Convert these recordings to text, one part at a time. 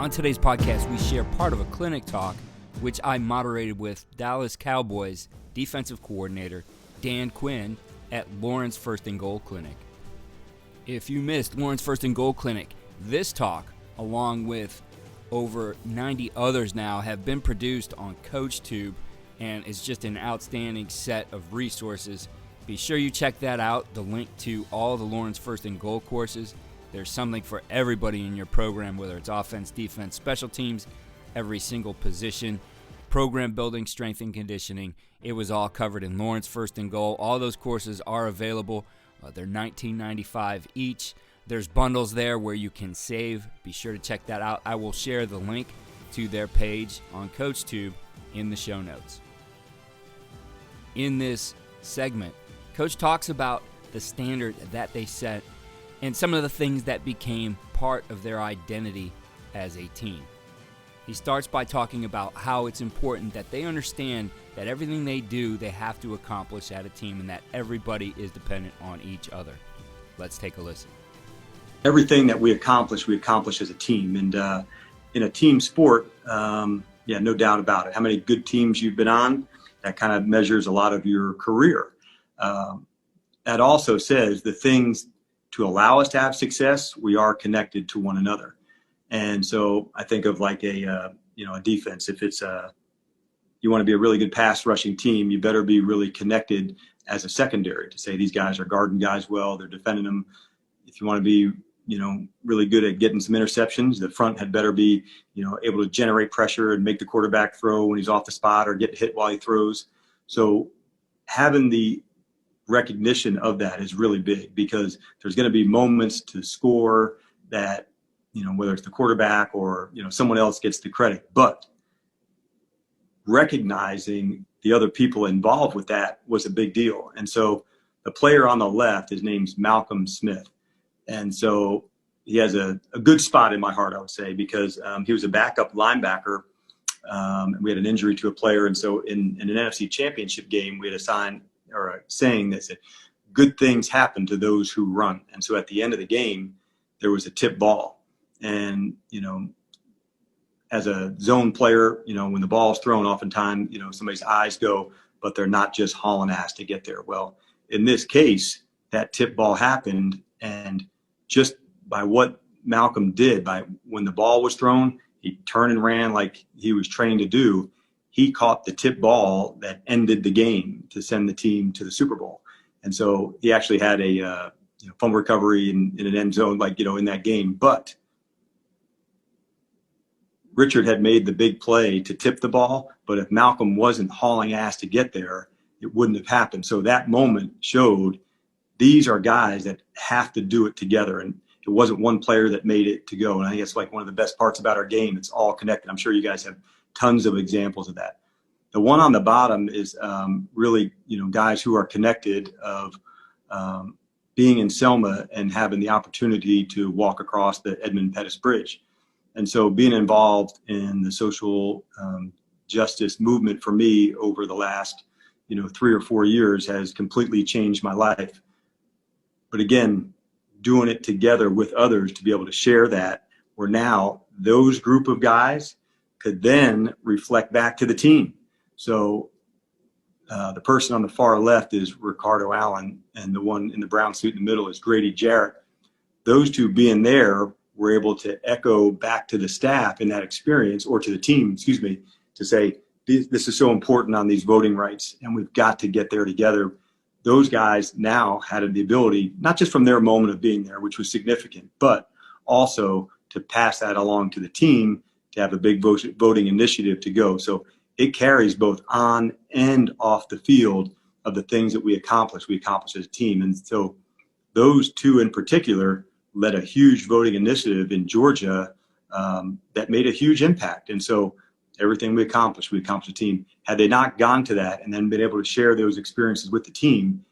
On today's podcast, we share part of a clinic talk, which I moderated with Dallas Cowboys defensive coordinator Dan Quinn at Lawrence First and Goal Clinic. If you missed Lawrence First and Goal Clinic, this talk, along with over 90 others now, have been produced on CoachTube, and is just an outstanding set of resources. Be sure you check that out, the link to all the Lawrence First and Goal courses. There's something for everybody in your program, whether it's offense, defense, special teams, every single position, program building, strength and conditioning. It was all covered in Lawrence First and Goal. All those courses are available. They're $19.95 each. There's bundles there where you can save. Be sure to check that out. I will share the link to their page on CoachTube in the show notes. In this segment, Coach talks about the standard that they set and some of the things that became part of their identity as a team. He starts by talking about how it's important that they understand that everything they do, they have to accomplish at a team, and that everybody is dependent on each other. Let's take a listen. Everything that we accomplish as a team. And in a team sport, no doubt about it. How many good teams you've been on, that kind of measures a lot of your career. That also says the things to allow us to have success, we are connected to one another. And so I think of like a defense. If it's you want to be a really good pass rushing team, you better be really connected as a secondary to say these guys are guarding guys well, they're defending them. If you want to be, really good at getting some interceptions, the front had better be, able to generate pressure and make the quarterback throw when he's off the spot or get hit while he throws. So having the recognition of that is really big, because there's going to be moments to score that, whether it's the quarterback or, someone else gets the credit, but recognizing the other people involved with that was a big deal. And so the player on the left, his name's Malcolm Smith. And so he has a good spot in my heart, I would say, because he was a backup linebacker. We had an injury to a player. And so in an NFC championship game, we had a saying that said, good things happen to those who run. And so at the end of the game, there was a tip ball. And, as a zone player, when the ball is thrown, oftentimes, somebody's eyes go, but they're not just hauling ass to get there. Well, in this case, that tip ball happened, and just by what Malcolm did, by when the ball was thrown, he turned and ran like he was trained to do. He caught the tip ball that ended the game to send the team to the Super Bowl. And so he actually had a fumble recovery in an end zone, in that game. But Richard had made the big play to tip the ball, but if Malcolm wasn't hauling ass to get there, it wouldn't have happened. So that moment showed these are guys that have to do it together. And it wasn't one player that made it to go. And I think it's like one of the best parts about our game. It's all connected. I'm sure you guys have tons of examples of that. The one on the bottom is really, guys who are connected of being in Selma and having the opportunity to walk across the Edmund Pettus Bridge. And so being involved in the social justice movement for me over the last, 3 or 4 years has completely changed my life. But again, doing it together with others to be able to share that, where now those group of guys could then reflect back to the team. So the person on the far left is Ricardo Allen, and the one in the brown suit in the middle is Grady Jarrett. Those two being there were able to echo back to the staff in that experience, or to the team, to say, this is so important on these voting rights, and we've got to get there together. Those guys now had the ability, not just from their moment of being there, which was significant, but also to pass that along to the team, to have a big voting initiative to go. So it carries both on and off the field of the things that we accomplish as a team. And so those two in particular led a huge voting initiative in Georgia that made a huge impact. And so everything we accomplished a team. Had they not gone to that and then been able to share those experiences with the team,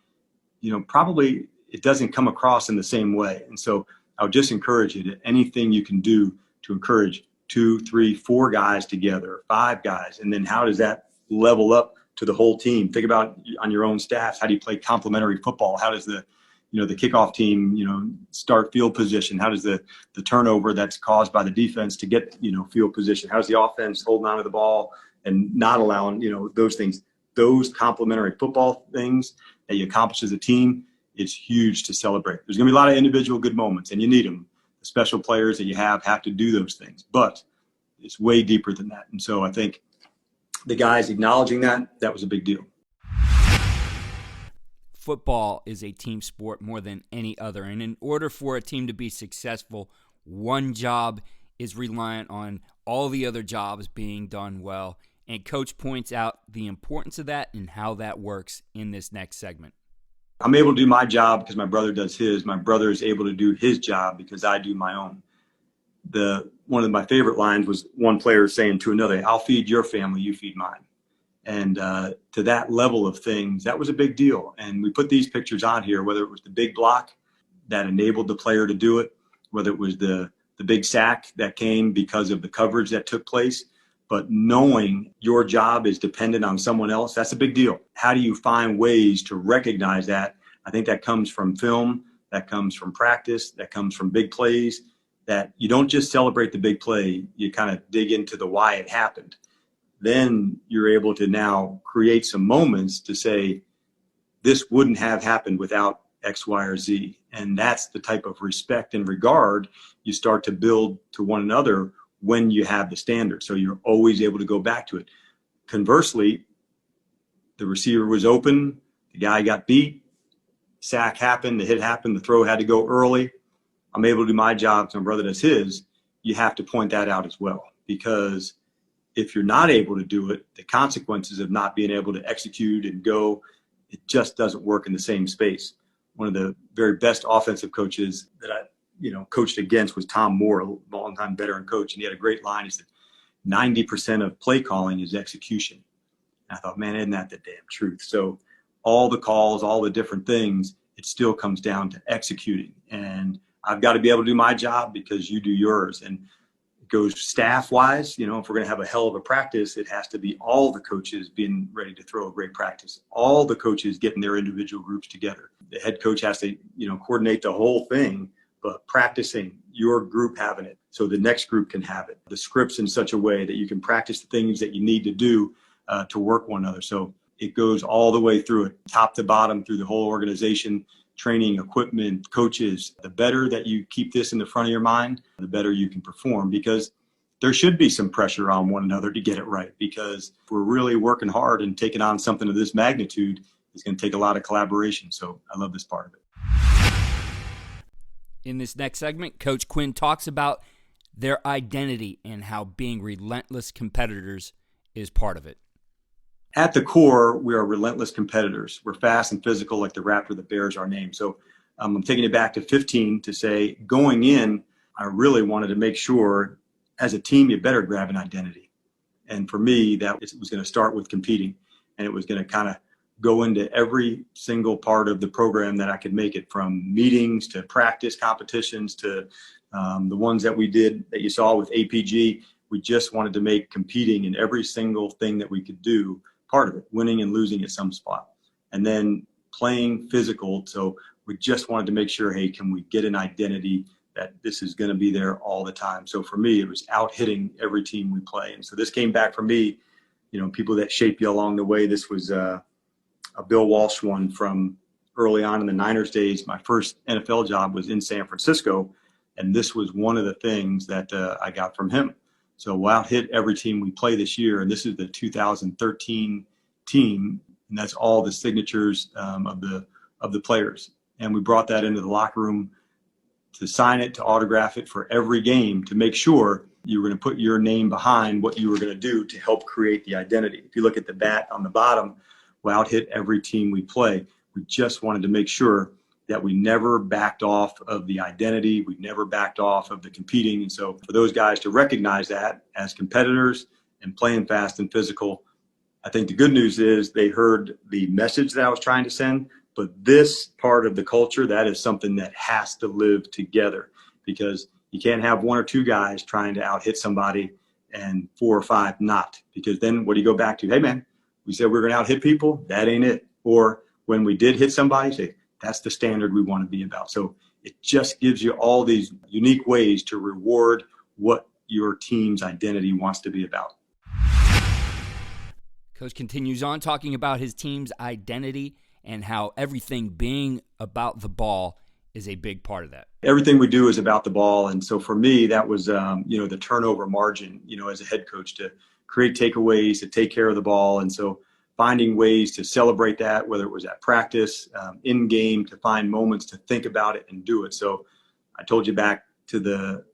probably it doesn't come across in the same way. And so I would just encourage you to anything you can do to encourage 2, 3, 4 guys together, 5 guys. And then how does that level up to the whole team? Think about on your own staff. How do you play complementary football? How does the the kickoff team, start field position? How does the turnover that's caused by the defense to get, field position? How's the offense holding on to the ball and not allowing, those things, those complementary football things that you accomplish as a team? It's huge to celebrate. There's going to be a lot of individual good moments, and you need them. The special players that you have to do those things, but it's way deeper than that. And so I think the guys acknowledging that was a big deal. Football is a team sport more than any other, and in order for a team to be successful, one job is reliant on all the other jobs being done well, and Coach points out the importance of that and how that works in this next segment. I'm able to do my job because my brother does his. My brother is able to do his job because I do my own. One of my favorite lines was one player saying to another, "I'll feed your family, you feed mine." And to that level of things, that was a big deal. And we put these pictures on here, whether it was the big block that enabled the player to do it, whether it was the big sack that came because of the coverage that took place. But knowing your job is dependent on someone else, that's a big deal. How do you find ways to recognize that? I think that comes from film, that comes from practice, that comes from big plays, that you don't just celebrate the big play, you kind of dig into the why it happened. Then you're able to now create some moments to say, this wouldn't have happened without X, Y, or Z. And that's the type of respect and regard you start to build to one another when you have the standard. So you're always able to go back to it. Conversely, the receiver was open, the guy got beat, sack happened, the hit happened, the throw had to go early. I'm able to do my job, so my brother does his. You have to point that out as well, because if you're not able to do it, the consequences of not being able to execute and go, it just doesn't work in the same space. One of the very best offensive coaches that I coached against was Tom Moore, a longtime veteran coach, and he had a great line. He said, 90% of play calling is execution. And I thought, man, isn't that the damn truth? So all the calls, all the different things, it still comes down to executing. And I've got to be able to do my job because you do yours. And it goes staff-wise, if we're going to have a hell of a practice, it has to be all the coaches being ready to throw a great practice, all the coaches getting their individual groups together. The head coach has to, coordinate the whole thing, but practicing your group having it so the next group can have it. The scripts in such a way that you can practice the things that you need to do to work one another. So it goes all the way through it, top to bottom, through the whole organization, training, equipment, coaches. The better that you keep this in the front of your mind, the better you can perform, because there should be some pressure on one another to get it right, because if we're really working hard and taking on something of this magnitude, it's going to take a lot of collaboration. So I love this part of it. In this next segment, Coach Quinn talks about their identity and how being relentless competitors is part of it. At the core, we are relentless competitors. We're fast and physical like the raptor that bears our name. So I'm taking it back to 15 to say, going in, I really wanted to make sure as a team, you better grab an identity. And for me, that was going to start with competing. And it was going to kind of go into every single part of the program that I could make it, from meetings to practice competitions to the ones that we did that you saw with APG. We just wanted to make competing in every single thing that we could do part of it, winning and losing at some spot. And then playing physical. So we just wanted to make sure, hey, can we get an identity that this is going to be there all the time? So for me, it was out hitting every team we play. And so this came back for me, people that shape you along the way. This was a Bill Walsh one from early on in the Niners days. My first NFL job was in San Francisco, and this was one of the things that I got from him. So we'll out hit every team we play this year, and this is the 2013 team, and that's all the signatures of the players. And we brought that into the locker room to sign it, to autograph it for every game, to make sure you were going to put your name behind what you were going to do to help create the identity. If you look at the bat on the bottom, we'll out hit every team we play. We just wanted to make sure that we never backed off of the identity. We never backed off of the competing. And so for those guys to recognize that as competitors and playing fast and physical, I think the good news is they heard the message that I was trying to send, but this part of the culture, that is something that has to live together, because you can't have one or two guys trying to out hit somebody and four or five not, because then what do you go back to? Hey man, we said we're going to out hit people. That ain't it. Or when we did hit somebody, say, That's the standard we want to be about. So it just gives you all these unique ways to reward what your team's identity wants to be about. Coach continues on talking about his team's identity and how everything being about the ball is a big part of that. Everything we do is about the ball. And so for me, that was, the turnover margin, as a head coach, to create takeaways, to take care of the ball. And so finding ways to celebrate that, whether it was at practice, in game, to find moments to think about it and do it. So I told you back to the,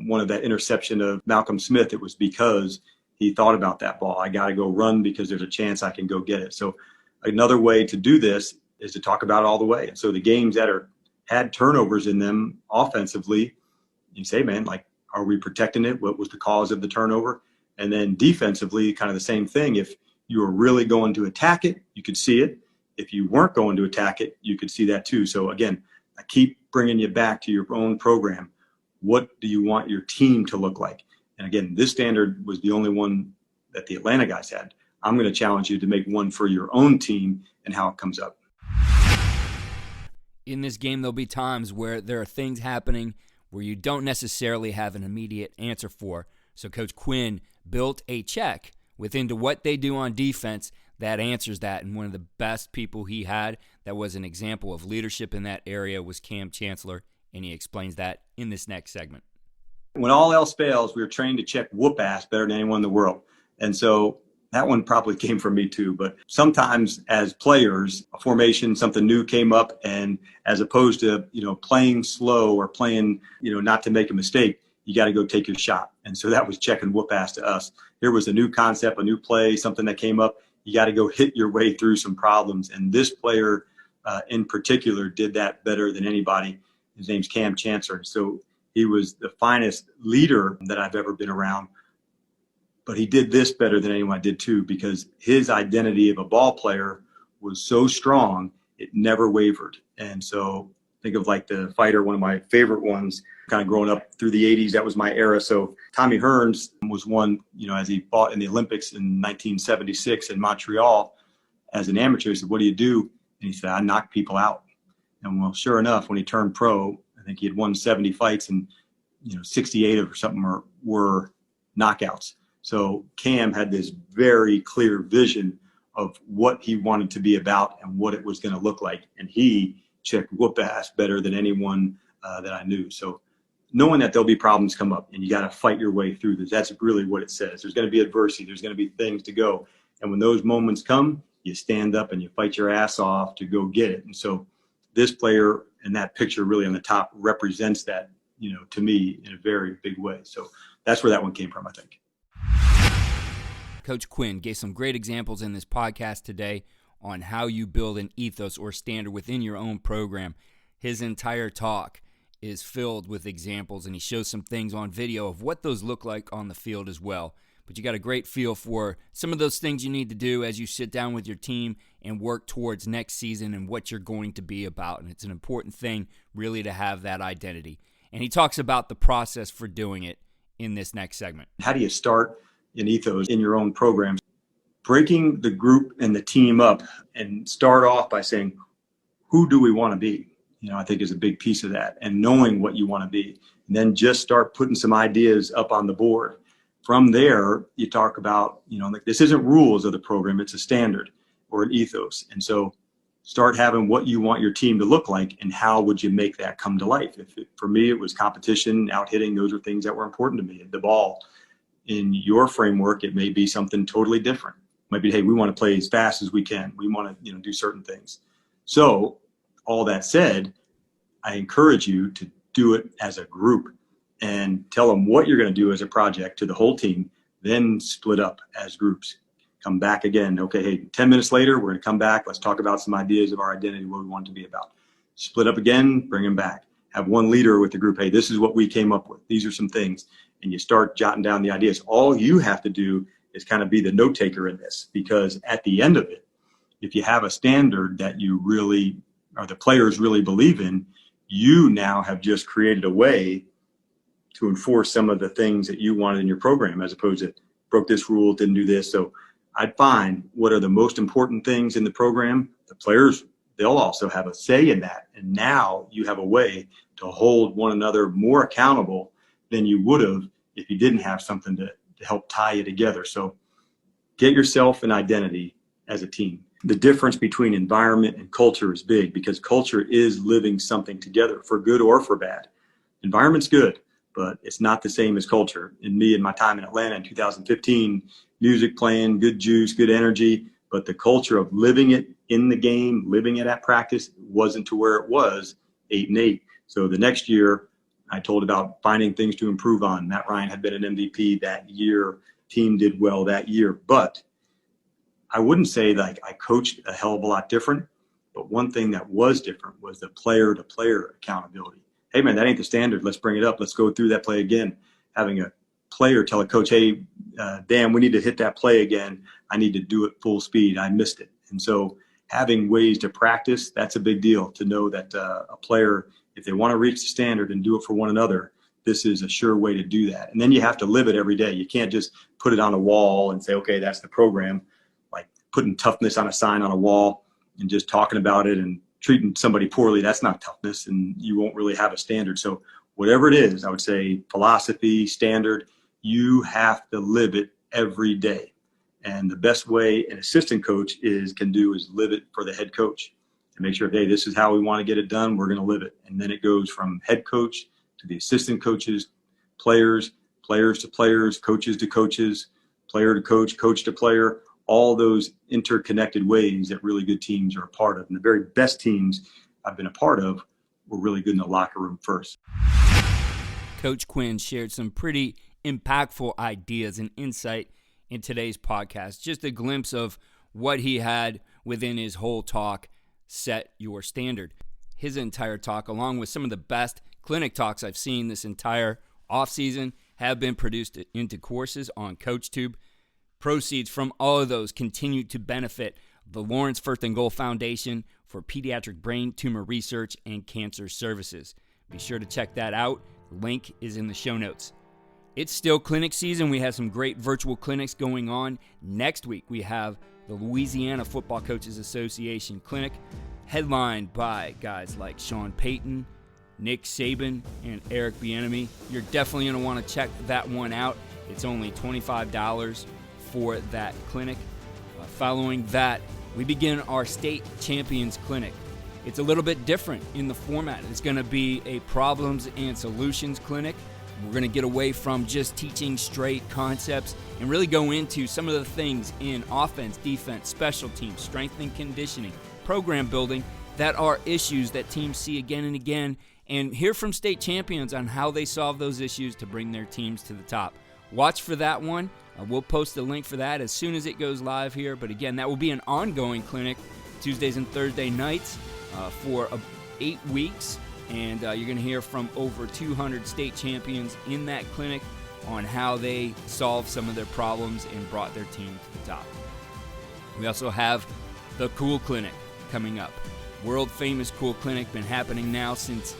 one of that interception of Malcolm Smith, it was because he thought about that ball. I got to go run because there's a chance I can go get it. So another way to do this is to talk about it all the way. And so the games that had turnovers in them offensively, you say, man, like, are we protecting it? What was the cause of the turnover? And then defensively, kind of the same thing. If you were really going to attack it, you could see it. If you weren't going to attack it, you could see that too. So again, I keep bringing you back to your own program. What do you want your team to look like? And again, this standard was the only one that the Atlanta guys had. I'm going to challenge you to make one for your own team and how it comes up. In this game, there'll be times where there are things happening where you don't necessarily have an immediate answer for. So Coach Quinn built a check within to what they do on defense that answers that. And one of the best people he had that was an example of leadership in that area was Cam Chancellor, and he explains that in this next segment. When all else fails, we were trained to check whoop ass better than anyone in the world. And so that one probably came from me too. But sometimes as players, a formation, something new came up, and as opposed to, playing slow or playing, not to make a mistake, you got to go take your shot. And so that was checking whoop ass to us. Here was a new concept, a new play, something that came up. You got to go hit your way through some problems. And this player in particular did that better than anybody. His name's Cam Chancellor. So he was the finest leader that I've ever been around. But he did this better than anyone did too, because his identity of a ball player was so strong, it never wavered. And so think of like the fighter, one of my favorite ones, kind of growing up through the 80s. That was my era. So Tommy Hearns was one, as he fought in the Olympics in 1976 in Montreal as an amateur. He said, "What do you do?" And he said, "I knock people out." And well, sure enough, when he turned pro, I think he had won 70 fights and, 68 of or something were knockouts. So Cam had this very clear vision of what he wanted to be about and what it was going to look like. And he checked whoop ass better than anyone that I knew. So knowing that there'll be problems come up and you got to fight your way through this, that's really what it says. There's going to be adversity. There's going to be things to go. And when those moments come, you stand up and you fight your ass off to go get it. And so this player in that picture really on the top represents that, to me in a very big way. So that's where that one came from, I think. Coach Quinn gave some great examples in this podcast today on how you build an ethos or standard within your own program. His entire talk is filled with examples, and he shows some things on video of what those look like on the field as well. But you got a great feel for some of those things you need to do as you sit down with your team and work towards next season and what you're going to be about. And it's an important thing really to have that identity. And he talks about the process for doing it in this next segment. How do you start an ethos in your own programs? Breaking the group and the team up and start off by saying, who do we want to be? I think is a big piece of that, and knowing what you want to be. And then just start putting some ideas up on the board. From there, you talk about, like this isn't rules of the program, it's a standard or an ethos. And so start having what you want your team to look like and how would you make that come to life. For me, it was competition, out hitting. Those are things that were important to me. The ball. In your framework, it may be something totally different. It might be, hey, we want to play as fast as we can. We want to, do certain things. So all that said, I encourage you to do it as a group and tell them what you're going to do as a project to the whole team, then split up as groups. Come back again. Okay, hey, 10 minutes later, we're going to come back. Let's talk about some ideas of our identity, what we want it to be about. Split up again, bring them back. Have one leader with the group. Hey, this is what we came up with. These are some things. And you start jotting down the ideas. All you have to do is kind of be the note taker in this, because at the end of it, if you have a standard that you really, or the players really believe in, you now have just created a way to enforce some of the things that you wanted in your program, as opposed to broke this rule, didn't do this. So I'd find what are the most important things in the program. The players they'll also have a say in that. And now you have a way to hold one another more accountable than you would have if you didn't have something to help tie you together. So get yourself an identity as a team. The difference between environment and culture is big, because culture is living something together, for good or for bad. Environment's good, but it's not the same as culture. And me, in my time in Atlanta in 2015, music playing, good juice, good energy, but the culture of living it in the game, living it at practice, wasn't to where it was 8-8. So the next year, I told about finding things to improve on. Matt Ryan had been an MVP that year. Team did well that year, but I wouldn't say like I coached a hell of a lot different, but one thing that was different was the player-to-player accountability. Hey, man, that ain't the standard. Let's bring it up. Let's go through that play again. Having a player tell a coach, hey, Dan, we need to hit that play again. I need to do it full speed. I missed it. And so having ways to practice, that's a big deal, to know that a player, if they want to reach the standard and do it for one another, this is a sure way to do that. And then you have to live it every day. You can't just put it on a wall and say, okay, that's the program. Like putting toughness on a sign on a wall and just talking about it and treating somebody poorly, that's not toughness, and you won't really have a standard. So whatever it is, I would say philosophy, standard, you have to live it every day. And the best way an assistant coach can do is live it for the head coach and make sure, hey, this is how we want to get it done. We're going to live it. And then it goes from head coach to the assistant coaches, players to players, coaches to coaches, player to coach, coach to player, all those interconnected ways that really good teams are a part of. And the very best teams I've been a part of were really good in the locker room first. Coach Quinn shared some pretty impactful ideas and insight in today's podcast. Just a glimpse of what he had within his whole talk, Set Your Standard. His entire talk, along with some of the best clinic talks I've seen this entire offseason, have been produced into courses on CoachTube. Proceeds from all of those continue to benefit the Lawrence First and Goal Foundation for Pediatric Brain Tumor Research and Cancer Services. Be sure to check that out. The link is in the show notes. It's still clinic season. We have some great virtual clinics going on. Next week, we have the Louisiana Football Coaches Association Clinic, headlined by guys like Sean Payton, Nick Saban, and Eric Bieniemy. You're definitely going to want to check that one out. It's only $25 for that clinic. Following that, we begin our state champions clinic. It's a little bit different in the format. It's going to be a problems and solutions clinic. We're going to get away from just teaching straight concepts and really go into some of the things in offense, defense, special teams, strength and conditioning, program building that are issues that teams see again and again, and hear from state champions on how they solve those issues to bring their teams to the top. Watch for that one. We'll post the link for that as soon as it goes live here. But again, that will be an ongoing clinic Tuesdays and Thursday nights for 8 weeks. And you're going to hear from over 200 state champions in that clinic on how they solved some of their problems and brought their team to the top. We also have the Cool Clinic coming up. World famous Cool Clinic, been happening now since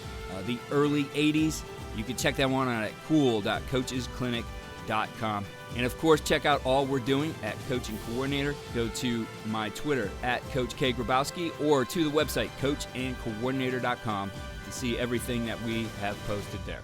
the early 80s. You can check that one out at cool.coachesclinic.com. And of course, check out all we're doing at Coaching Coordinator. Go to my Twitter at Coach K. Grabowski or to the website coachandcoordinator.com to see everything that we have posted there.